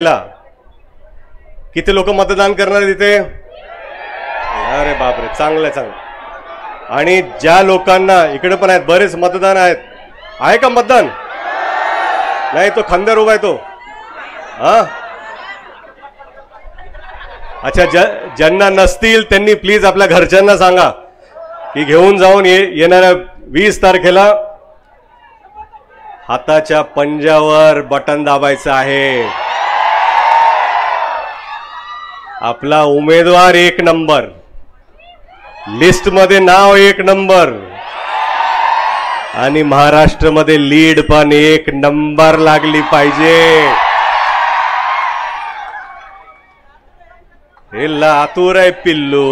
किती लोक मतदान करणार तिथे? अरे बापरे, चांगलं चांगलं. आणि ज्या लोकांना इकडे पण आहेत बरेच मतदान आहेत, आहे का मतदान? नाही, तो खांद्यावर उभा आहे तो. हा अच्छा, ज्यांना नसतील त्यांनी प्लीज आपल्या घरच्यांना सांगा की घेऊन जाऊन येणाऱ्या 20 तारखेला हाताच्या पंजावर बटन दाबायचं आहे. आपला उमेदवार 1 नंबर, लिस्ट मध्ये नाव 1 नंबर आणि महाराष्ट्रामध्ये लीड पण 1 नंबर लागली पाहिजे. हे लातूर आहे पिल्लू.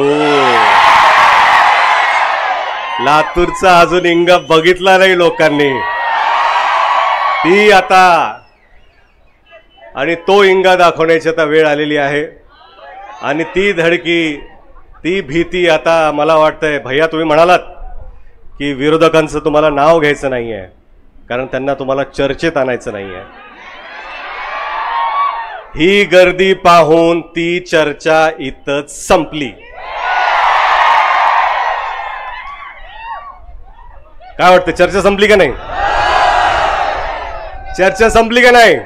लातूरचा अजून इंगा बघितला नाही लोकांनी. ती आता आणि तो इंगा दाखवण्याची आता वेळ आलेली आहे. आणि ती धडकी, ती भीती आता मला वाटतंय. भैया, तुम्ही म्हणालात की विरोधकांचं तुम्हाला नाव घ्यायचं नाहीये कारण त्यांना तुम्हाला चर्चेत आणायचं नाहीये. ही गर्दी पाहून ती चर्चा इथंच संपली. काय वाटतं, चर्चा संपली का नाही? चर्चा संपली का नाही?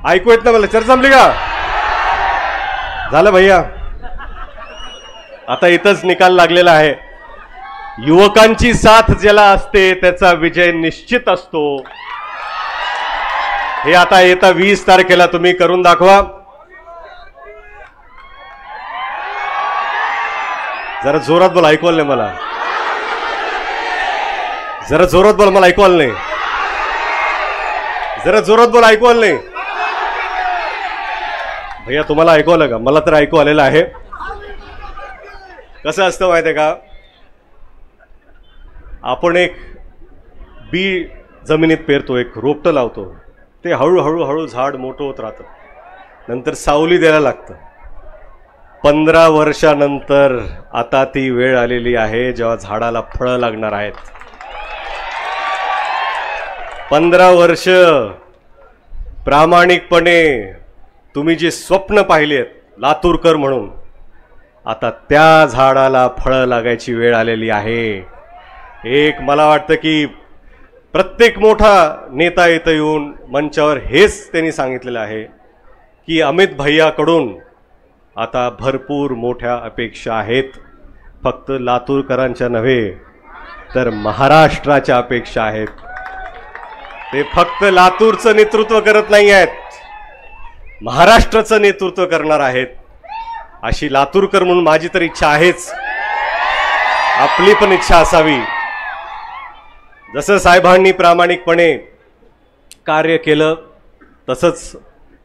ऐकू येत ना मला? चर्चा संपली का? झालं भैया, आता इथंच निकाल लागलेला आहे. युवकांची साथ ज्याला असते त्याचा विजय निश्चित असतो. हे आता येता 20 तारखेला तुम्ही करून दाखवा. जरा जोरात बोला, ऐकू आलं नाही मला. जरा जोरात बोला, मला ऐकू आलं नाही. जरा जोरात बोला, ऐकू आलं नाही. भैया, तुम्हाला ऐकू आलं का? मला तर ऐकू आलेलं आहे. कसं असतं माहिती आहे का, आपण एक बी जमिनीत पेरतो, एक रोपटं लावतो, ते हळूहळू हळू झाड मोठं होत राहतं. नंतर सावली द्यायला लागतं. 15 वर्षानंतर आता ती वेळ आलेली आहे जेव्हा झाडाला फळं लागणार आहेत. 15 वर्ष प्रामाणिकपणे तुम्ही जी स्वप्न पाहिली आहेत लातूरकर म्हणून, आता त्या झाडाला फळं लागायची वेळ आलेली आहे. एक मला वाटतं की प्रत्येक मोठा नेता इथं येऊन मंचावर हेच त्यांनी सांगितलेलं आहे की अमित भैयाकडून आता भरपूर मोठ्या अपेक्षा आहेत. फक्त लातूरकरांच्या नव्हे तर महाराष्ट्राच्या अपेक्षा आहेत. ते फक्त लातूरचं नेतृत्व करत नाही आहेत, महाराष्ट्राचं नेतृत्व करणार आहेत. अशी लातूरकर म्हणून माझी तर इच्छा आहेच, आपली पण इच्छा असावी. जसं साहेबांनी प्रामाणिकपणे कार्य केलं तसंच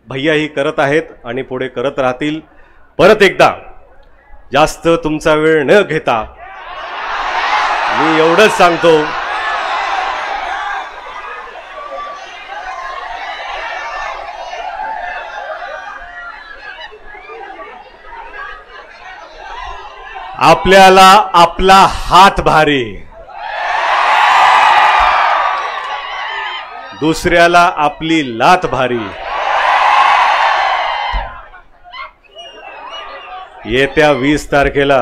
भैयाही करत आहेत आणि पुढे करत राहतील. परत एकदा जास्त तुमचा वेळ न घेता मी एवढंच सांगतो, आपल्याला आपला हात भारी, दुसऱ्याला आपली लात भारी. येत्या 20 तारखेला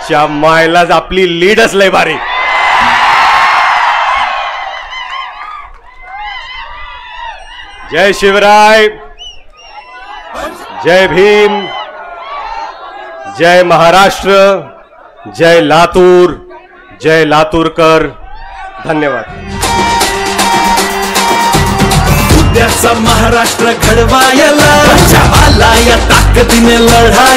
च्या मायलाच आपली लीडच लय भारी. जय शिवराय, जय भीम, जय महाराष्ट्र, जय लातूर, जय लातूरकर. धन्यवाद. उद्याचा महाराष्ट्र घडवायला आला या ताकदीने लढाई.